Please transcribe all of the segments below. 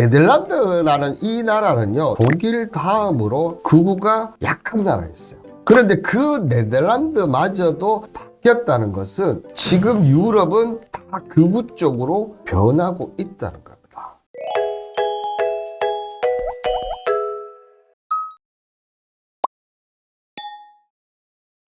네덜란드라는 이 나라는요, 독일 다음으로 극우가 약한 나라였어요. 그런데 그 네덜란드마저도 바뀌었다는 것은 지금 유럽은 다 극우 쪽으로 변하고 있다는 겁니다.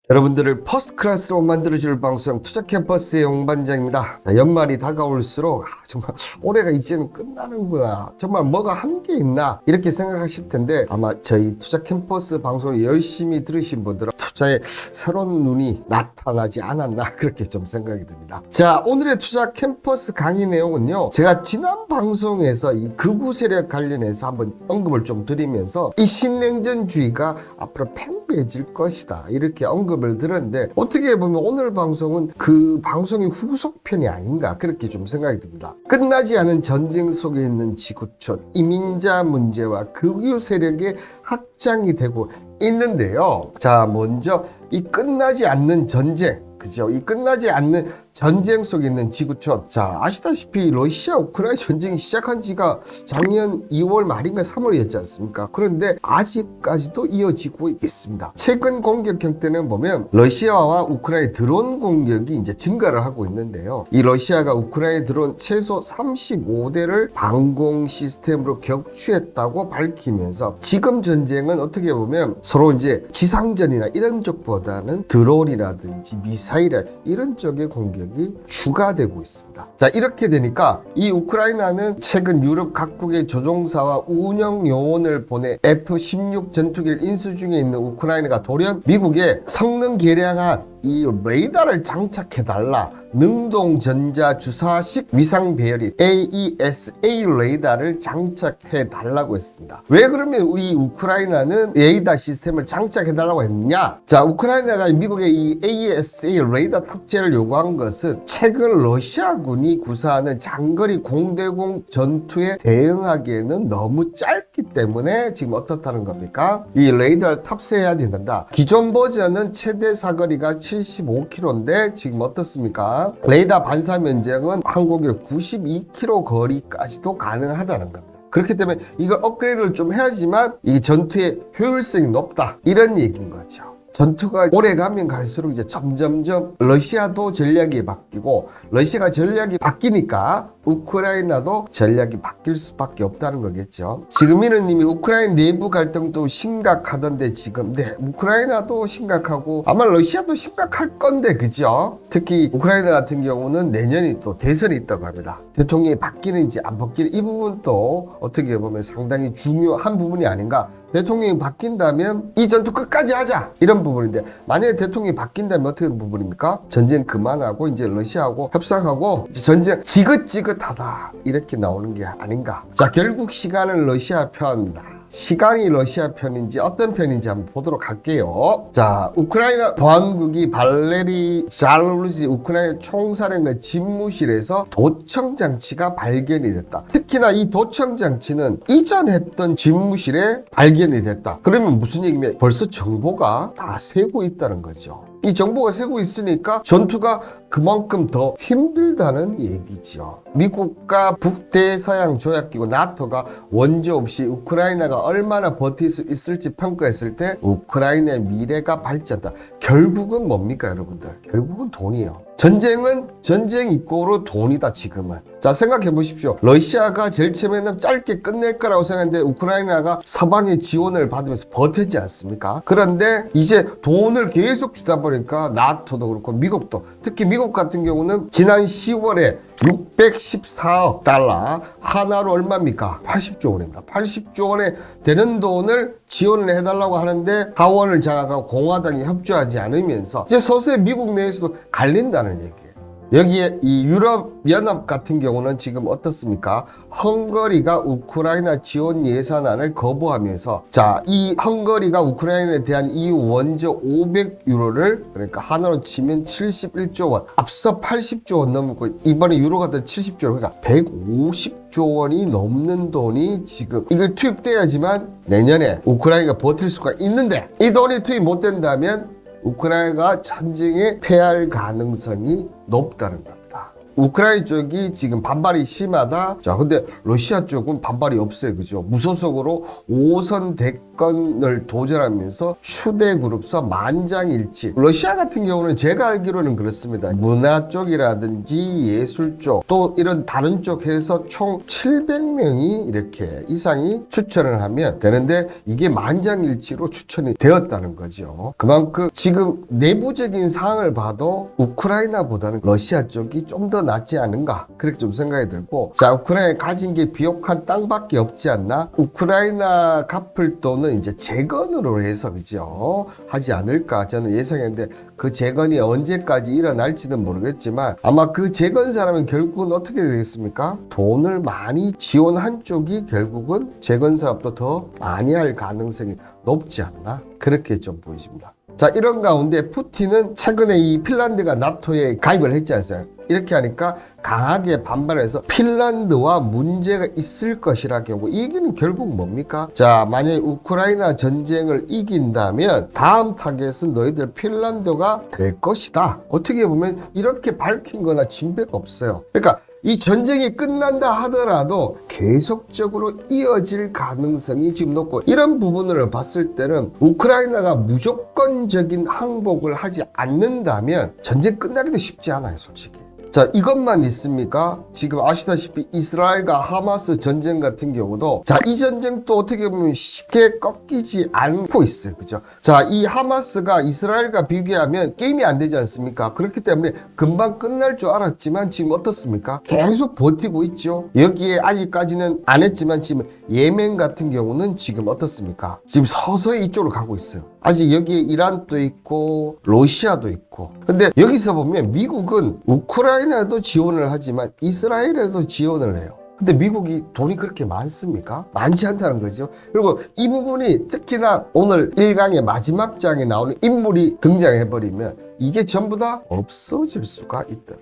여러분들을 퍼스트 클래스로 만들어줄 방송 투자캠퍼스의 홍반장입니다. 자, 연말이 다가올수록 정말 올해가 이제는 끝나는구나, 정말 뭐가 한 게 있나 이렇게 생각하실 텐데, 아마 저희 투자캠퍼스 방송을 열심히 들으신 분들은 투자에 새로운 눈이 나타나지 않았나 그렇게 좀 생각이 듭니다. 자, 오늘의 투자캠퍼스 강의 내용은요, 제가 지난 방송에서 이 극우 세력 관련해서 한번 언급을 좀 드리면서 이 신냉전주의가 앞으로 팽배해질 것이다 이렇게 언급을 들었는데, 어떻게 보면 오늘 방송은 그 방송의 후속편이 아닌가 그렇게 좀 생각이 듭니다. 끝나지 않은 전쟁 속에 있는 지구촌, 이민자 문제와 극우 세력의 확장이 되고 있는데요. 자, 먼저 이 끝나지 않는 전쟁, 그죠? 이 끝나지 않는 전쟁 속에 있는 지구촌. 자, 아시다시피 러시아 우크라이나 전쟁이 시작한 지가 작년 2월 말인가 3월이었지 않습니까? 그런데 아직까지도 이어지고 있습니다. 최근 공격 형태는 보면 러시아와 우크라이나 드론 공격이 이제 증가를 하고 있는데요. 이 러시아가 우크라이나 드론 최소 35대를 방공 시스템으로 격추했다고 밝히면서 지금 전쟁은 어떻게 보면 서로 이제 지상전이나 이런 쪽보다는 드론이라든지 미사일 이런 쪽의 공격이 추가되고 있습니다. 자, 이렇게 되니까 이 우크라이나는 최근 유럽 각국의 조종사와 운영 요원을 보내 F-16 전투기를 인수 중에 있는 우크라이나가 돌연 미국에 성능 개량한 이 레이더를 장착해달라, 능동전자주사식 위상 배열인 AESA 레이더를 장착해달라고 했습니다. 왜 그러면 이 우크라이나는 레이더 시스템을 장착해달라고 했느냐? 자, 우크라이나가 미국의 이 AESA 레이더 탑재를 요구한 것은 최근 러시아군이 구사하는 장거리 공대공 전투에 대응하기에는 너무 짧기 때문에 지금 어떻다는 겁니까? 이 레이더를 탑재해야 된다. 기존 버전은 최대 사거리가 75km인데 지금 어떻습니까? 레이더 반사 면적은 항공기로 92km 거리까지도 가능하다는 겁니다. 그렇기 때문에 이걸 업그레이드를 좀 해야지만 이 전투의 효율성이 높다 이런 얘기인 거죠. 전투가 오래 가면 갈수록 이제 점점점 러시아도 전략이 바뀌고, 러시아가 전략이 바뀌니까 우크라이나도 전략이 바뀔 수밖에 없다는 거겠죠. 지금 이런님이 우크라이나 내부 갈등도 심각하던데 지금, 네, 우크라이나도 심각하고 아마 러시아도 심각할 건데, 그죠? 특히 우크라이나 같은 경우는 내년이 또 대선이 있다고 합니다. 대통령이 바뀌는지 안 바뀌는 이 부분도 어떻게 보면 상당히 중요한 부분이 아닌가. 대통령이 바뀐다면 이 전투 끝까지 하자 이런 부분인데, 만약에 대통령이 바뀐다면 어떻게 되는 부분입니까? 전쟁 그만하고 이제 러시아하고 협상하고 이제 전쟁 지긋지긋하다 이렇게 나오는 게 아닌가. 자, 결국 시간은 러시아 편이다. 시간이 러시아 편인지 어떤 편인지 한번 보도록 할게요. 자, 우크라이나 보안국이 발레리 자르루지 우크라이나 총사령관 집무실에서 도청 장치가 발견이 됐다. 특히나 이 도청 장치는 이전 했던 집무실에 발견이 됐다. 그러면 무슨 얘기냐면 벌써 정보가 다 새고 있다는 거죠. 이 정보가 새고 있으니까 전투가 그만큼 더 힘들다는 얘기죠. 미국과 북대서양 조약기구 나토가 원조 없이 우크라이나가 얼마나 버틸 수 있을지 평가했을 때 우크라이나의 미래가 밝지 않다. 결국은 뭡니까, 여러분들? 결국은 돈이에요. 전쟁은 전쟁 이꼬로 돈이다, 지금은. 자, 생각해 보십시오. 러시아가 제일 처음에는 짧게 끝낼 거라고 생각했는데 우크라이나가 서방의 지원을 받으면서 버텼지 않습니까? 그런데 이제 돈을 계속 주다 보니까 나토도 그렇고 미국도, 특히 미국 같은 경우는 지난 10월에 614억 달러, 하나로 얼마입니까? 80조 원입니다. 80조 원에 되는 돈을 지원을 해달라고 하는데 하원을 장악하고 공화당이 협조하지 않으면서 이제 서서히 미국 내에서도 갈린다는 얘기예요. 여기에 이 유럽연합 같은 경우는 지금 어떻습니까? 헝가리가 우크라이나 지원 예산안을 거부하면서, 자, 이 헝가리가 우크라이나에 대한 EU 원조 500유로를, 그러니까 하나로 치면 71조 원, 앞서 80조 원 넘고 이번에 유로가 더 70조 원, 그러니까 150조 원이 넘는 돈이 지금 이걸 투입돼야지만 내년에 우크라이나가 버틸 수가 있는데, 이 돈이 투입 못 된다면 우크라이나가 전쟁에 패할 가능성이 높다는 겁니다. 우크라이나 쪽이 지금 반발이 심하다. 자, 근데 러시아 쪽은 반발이 없어요. 그죠? 무소속으로 5선 대권을 도전하면서 추대 그룹서 만장일치. 러시아 같은 경우는 제가 알기로는 그렇습니다. 문화 쪽이라든지 예술 쪽, 또 이런 다른 쪽 해서 총 700명이 이렇게 이상이 추천을 하면 되는데 이게 만장일치로 추천이 되었다는 거죠. 그만큼 지금 내부적인 상황을 봐도 우크라이나보다는 러시아 쪽이 좀 더 낫지 않은가 그렇게 좀 생각이 들고, 자, 우크라이나에 가진 게 비옥한 땅밖에 없지 않나? 우크라이나 갚을 돈은 이제 재건으로 해서 그죠? 하지 않을까 저는 예상했는데 그 재건이 언제까지 일어날지는 모르겠지만 아마 그 재건 사람은 결국은 어떻게 되겠습니까? 돈을 많이 지원한 쪽이 결국은 재건 사업도 더 많이 할 가능성이 높지 않나? 그렇게 좀 보이십니다. 자, 이런 가운데 푸틴은 최근에 이 핀란드가 나토에 가입을 했지 않습니까? 이렇게 하니까 강하게 반발해서 핀란드와 문제가 있을 것이라 경우 이 얘기는 결국 뭡니까? 자, 만약에 우크라이나 전쟁을 이긴다면 다음 타겟은 너희들 핀란드가 될 것이다. 어떻게 보면 이렇게 밝힌 거나 진배가 없어요. 그러니까 이 전쟁이 끝난다 하더라도 계속적으로 이어질 가능성이 지금 높고, 이런 부분을 봤을 때는 우크라이나가 무조건적인 항복을 하지 않는다면 전쟁 끝나기도 쉽지 않아요, 솔직히. 자, 이것만 있습니까? 지금 아시다시피 이스라엘과 하마스 전쟁 같은 경우도 자, 이 전쟁도 어떻게 보면 쉽게 꺾이지 않고 있어요. 그죠? 자, 이 하마스가 이스라엘과 비교하면 게임이 안 되지 않습니까? 그렇기 때문에 금방 끝날 줄 알았지만 지금 어떻습니까? 계속 버티고 있죠. 여기에 아직까지는 안 했지만 지금 예멘 같은 경우는 지금 어떻습니까? 지금 서서히 이쪽으로 가고 있어요. 아직 여기에 이란도 있고 러시아도 있고. 근데 여기서 보면 미국은 우크라이나에도 지원을 하지만 이스라엘에도 지원을 해요. 근데 미국이 돈이 그렇게 많습니까? 많지 않다는 거죠. 그리고 이 부분이 특히나 오늘 1강의 마지막 장에 나오는 인물이 등장해버리면 이게 전부 다 없어질 수가 있다.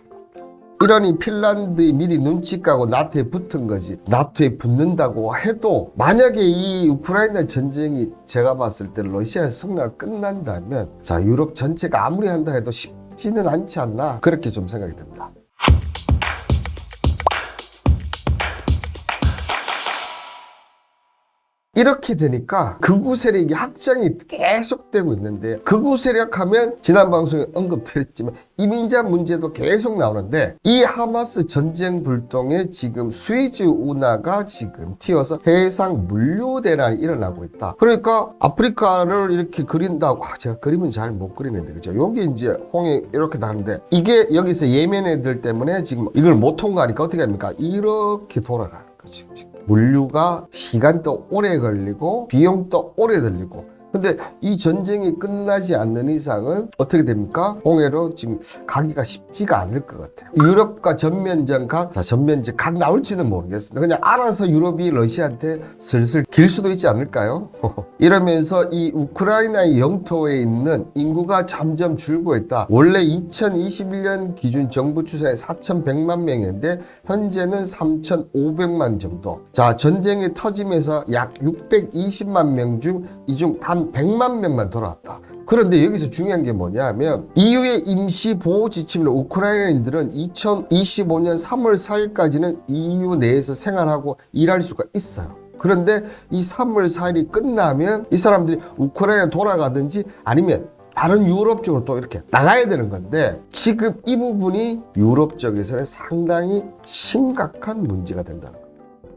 이러니 핀란드에 미리 눈치 까고 나토에 붙은 거지. 나토에 붙는다고 해도 만약에 이 우크라이나 전쟁이 제가 봤을 때 러시아의 승리가 끝난다면 자, 유럽 전체가 아무리 한다 해도 쉽지는 않지 않나 그렇게 좀 생각이 듭니다. 이렇게 되니까 극우 세력이 확장이 계속되고 있는데, 극우 세력 하면 지난 방송에 언급드렸지만 이민자 문제도 계속 나오는데, 이 하마스 전쟁 불똥에 지금 스웨즈 운하가 지금 튀어서 해상 물류 대란이 일어나고 있다. 그러니까 아프리카를 이렇게 그린다고, 제가 그림은 잘 못 그리는데 그죠? 여기 이제 홍해 이렇게 다는데 이게 여기서 예멘 애들 때문에 지금 이걸 못 통과하니까 어떻게 합니까? 이렇게 돌아가는 거죠. 물류가 시간도 오래 걸리고 비용도 오래 들리고. 근데 이 전쟁이 끝나지 않는 이상은 어떻게 됩니까? 홍해로 지금 가기가 쉽지가 않을 것 같아요. 유럽과 전면전 각, 전면전 각 나올지는 모르겠습니다. 그냥 알아서 유럽이 러시아한테 슬슬 길 수도 있지 않을까요? 이러면서 이 우크라이나의 영토에 있는 인구가 점점 줄고 있다. 원래 2021년 기준 정부 추산에 4,100만 명인데 현재는 3,500만 정도. 자, 전쟁이 터지면서 약 620만 명 중 이 중 단 100만 명만 돌아왔다. 그런데 여기서 중요한 게 뭐냐면 EU의 임시 보호 지침으로 우크라이나인들은 2025년 3월 4일까지는 EU 내에서 생활하고 일할 수가 있어요. 그런데 이 3월 4일이 끝나면 이 사람들이 우크라이나 돌아가든지 아니면 다른 유럽 쪽으로 또 이렇게 나가야 되는 건데, 지금 이 부분이 유럽 쪽에서는 상당히 심각한 문제가 된다는 거예요.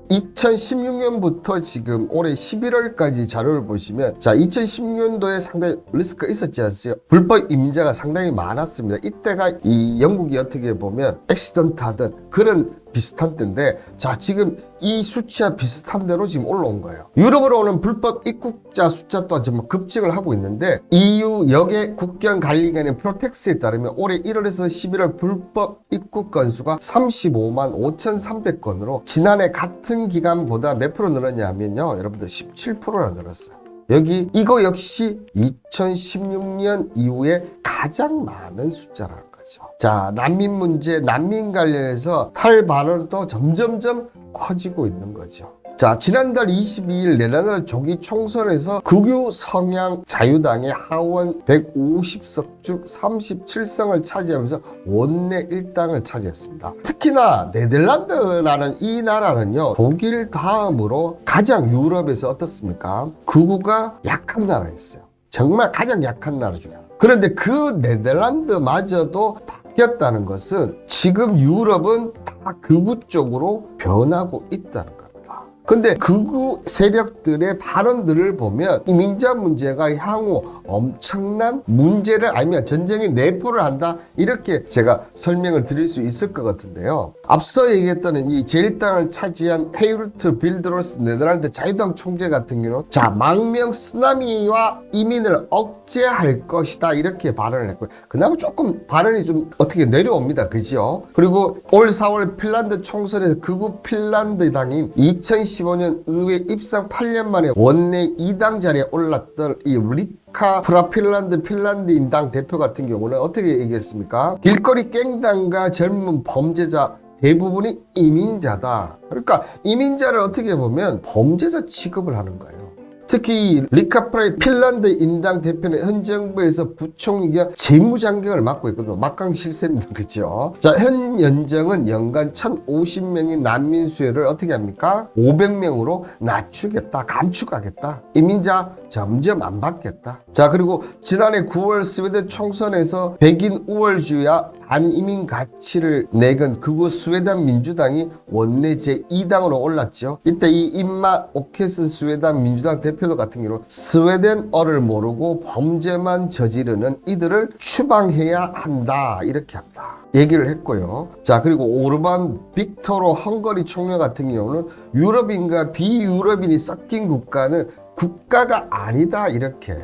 2016년부터 지금 올해 11월까지 자료를 보시면, 자, 2016년도에 상당히 리스크가 있었지 않습니까? 불법 임자가 상당히 많았습니다. 이때가 이 영국이 어떻게 보면 액시던트 하던 그런 비슷한 때인데, 자, 지금 이 수치와 비슷한 대로 지금 올라온 거예요. 유럽으로 오는 불법 입국자 숫자 또한 정말 급증을 하고 있는데, EU 역의 국경 관리관의 프로텍스에 따르면 올해 1월에서 11월 불법 입국 건수가 35만 5,300건으로 지난해 같은 기간보다 몇 프로 늘었냐 하면요, 여러분들 17%나 늘었어요. 여기 이거 역시 2016년 이후에 가장 많은 숫자라는 거죠. 자, 난민 문제, 난민 관련해서 탈발언도 점점점 커지고 있는 거죠. 자, 지난달 22일 네덜란드 조기 총선에서 극우 성향 자유당의 하원 150석 중 37석을 차지하면서 원내 1당을 차지했습니다. 특히나 네덜란드라는 이 나라는요, 독일 다음으로 가장 유럽에서 어떻습니까? 극우가 약한 나라였어요. 정말 가장 약한 나라 중에 하나. 그런데 그 네덜란드마저도 바뀌었다는 것은 지금 유럽은 다 극우 쪽으로 변하고 있다는 겁니다. 근데 극우 세력들의 발언들을 보면 이민자 문제가 향후 엄청난 문제를 알면 전쟁의 내포를 한다, 이렇게 제가 설명을 드릴 수 있을 것 같은데요. 앞서 얘기했던 이 제1당을 차지한 헤이루트 빌드로스 네덜란드 자유당 총재 같은 경우는 자, 망명 쓰나미와 이민을 억제할 것이다, 이렇게 발언을 했고요. 그나마 조금 발언이 좀 어떻게 내려옵니다, 그죠? 그리고 올 4월 핀란드 총선에서 극우 핀란드 당인 2015년 의회 입상 8년 만에 원내 2당 자리에 올랐던 이 리카 프라핀란드 핀란드인당 대표 같은 경우는 어떻게 얘기했습니까? 길거리 갱단과 젊은 범죄자 대부분이 이민자다. 그러니까 이민자를 어떻게 보면 범죄자 취급을 하는 거예요. 특히 리카프라이 핀란드 인당 대표는 현 정부에서 부총리 겸 재무장관을 맡고 있거든요. 막강 실세입니다. 그죠? 자, 현 연정은 연간 1,050명의 난민 수혜를 어떻게 합니까? 500명으로 낮추겠다, 감축하겠다. 이민자 점점 안 받겠다. 자, 그리고 지난해 9월 스웨덴 총선에서 백인 우월주의와 반이민 가치를 내건 극우 스웨덴 민주당이 원내 제2당으로 올랐죠. 이때 이 임마 오케스 스웨덴 민주당 대표 같은 경우는 스웨덴어를 모르고 범죄만 저지르는 이들을 추방해야 한다, 이렇게 합니다. 얘기를 했고요. 자, 그리고 오르반 빅토로 헝가리 총리 같은 경우는 유럽인과 비유럽인이 섞인 국가는 국가가 아니다, 이렇게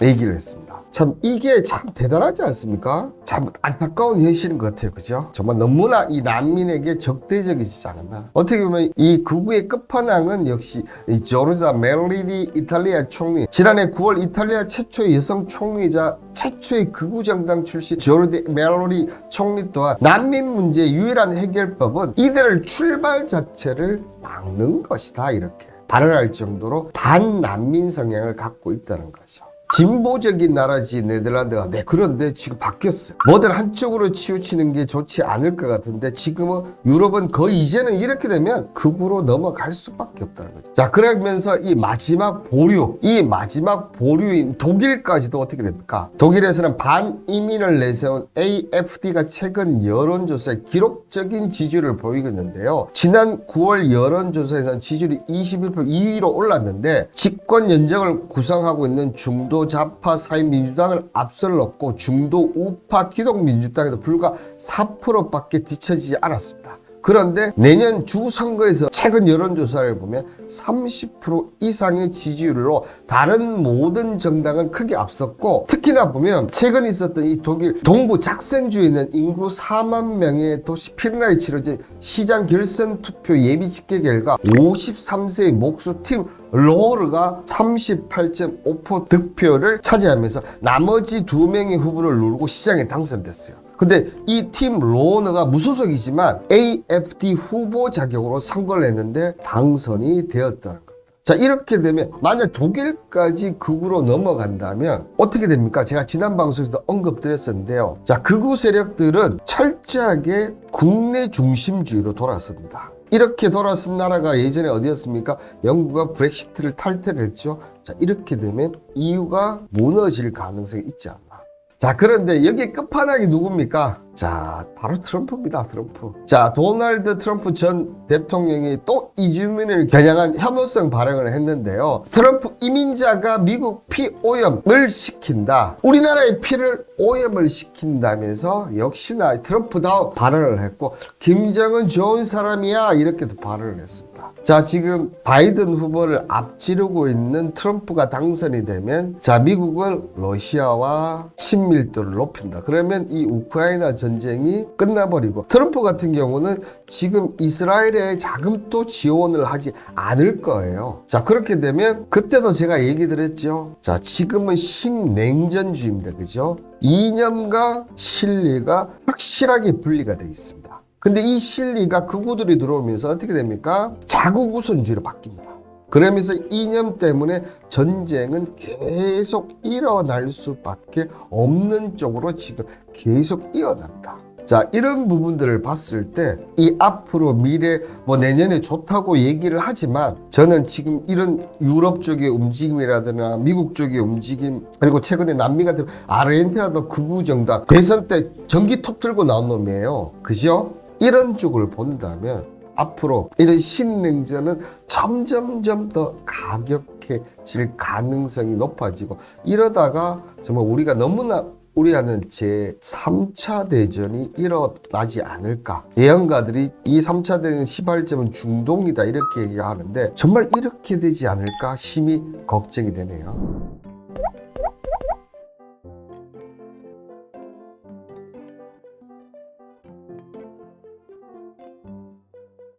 얘기를 했습니다. 참 이게 참 대단하지 않습니까? 참 안타까운 현실인 것 같아요. 그죠? 정말 너무나 이 난민에게 적대적이지 않았나. 어떻게 보면 이 극우의 끝판왕은 역시 이 조르자 멜리니 이탈리아 총리, 지난해 9월 이탈리아 최초의 여성 총리이자 최초의 극우 정당 출신 조르디 멜로니 총리 또한 난민 문제의 유일한 해결법은 이들을 출발 자체를 막는 것이다, 이렇게 발언할 정도로 반난민 성향을 갖고 있다는 거죠. 진보적인 나라지 네덜란드가. 네, 그런데 지금 바뀌었어요. 뭐든 한쪽으로 치우치는 게 좋지 않을 것 같은데 지금은 유럽은 거의 이제는 이렇게 되면 극우로 넘어갈 수밖에 없다는 거죠. 자, 그러면서 이 마지막 보류인 독일까지도 어떻게 됩니까? 독일에서는 반이민을 내세운 AFD가 최근 여론조사에 기록적인 지지율을 보이고 있는데요. 지난 9월 여론조사에서는 지지율이 21% 2위로 올랐는데 집권 연정을 구성하고 있는 중도 좌파 사회민주당을 앞설 놓고 중도 우파 기독민주당에도 불과 4%밖에 뒤처지지 않았습니다. 그런데 내년 주선거에서 최근 여론조사를 보면 30% 이상의 지지율로 다른 모든 정당은 크게 앞섰고, 특히나 보면 최근 있었던 이 독일 동부 작센주에 있는 인구 4만 명의 도시 필라에 치러진 시장 결선 투표 예비 집계 결과 53세의 목수 팀 로르가 38.5% 득표를 차지하면서 나머지 2명의 후보를 누르고 시장에 당선됐어요. 근데 이 팀 로너가 무소속이지만 AFD 후보 자격으로 선거를 했는데 당선이 되었다는 겁니다. 자, 이렇게 되면 만약 독일까지 극우로 넘어간다면 어떻게 됩니까? 제가 지난 방송에서도 언급드렸었는데요. 자, 극우 세력들은 철저하게 국내 중심주의로 돌아섭니다. 이렇게 돌아선 나라가 예전에 어디였습니까? 영국과 브렉시트를 탈퇴를 했죠. 자, 이렇게 되면 EU가 무너질 가능성이 있지 않나. 자, 그런데 여기 끝판왕이 누굽니까? 자, 바로 트럼프입니다. 트럼프. 자, 도널드 트럼프 전 대통령이 또 이주민을 겨냥한 혐오성 발언을 했는데요. 트럼프 이민자가 미국 피 오염을 시킨다, 우리나라의 피를 오염을 시킨다면서 역시나 트럼프다운 발언을 했고, 김정은 좋은 사람이야, 이렇게도 발언을 했습니다. 자, 지금 바이든 후보를 앞지르고 있는 트럼프가 당선이 되면 자, 미국은 러시아와 친밀도를 높인다. 그러면 이 우크라이나 전쟁이 끝나버리고, 트럼프 같은 경우는 지금 이스라엘에 자금도 지원을 하지 않을 거예요. 자, 그렇게 되면 그때도 제가 얘기 드렸죠. 자, 지금은 신냉전주의입니다. 그죠? 이념과 실리가 확실하게 분리가 되어 있습니다. 근데 이 실리가 극우들이 들어오면서 어떻게 됩니까? 자국 우선주의로 바뀝니다. 그러면서 이념 때문에 전쟁은 계속 일어날 수밖에 없는 쪽으로 지금 계속 이어납니다. 자, 이런 부분들을 봤을 때 이 앞으로 미래 뭐 내년에 좋다고 얘기를 하지만 저는 지금 이런 유럽 쪽의 움직임이라든가 미국 쪽의 움직임 그리고 최근에 남미 같은 아르헨티나도 극우 정당 대선 때 전기톱 들고 나온 놈이에요. 그죠? 이런 쪽을 본다면 앞으로 이런 신냉전은 점점점 더 가격해질 가능성이 높아지고 이러다가 정말 우리가 너무나 우려하는 제3차 대전이 일어나지 않을까. 예언가들이 이 3차 대전 시발점은 중동이다 이렇게 얘기하는데 정말 이렇게 되지 않을까 심히 걱정이 되네요.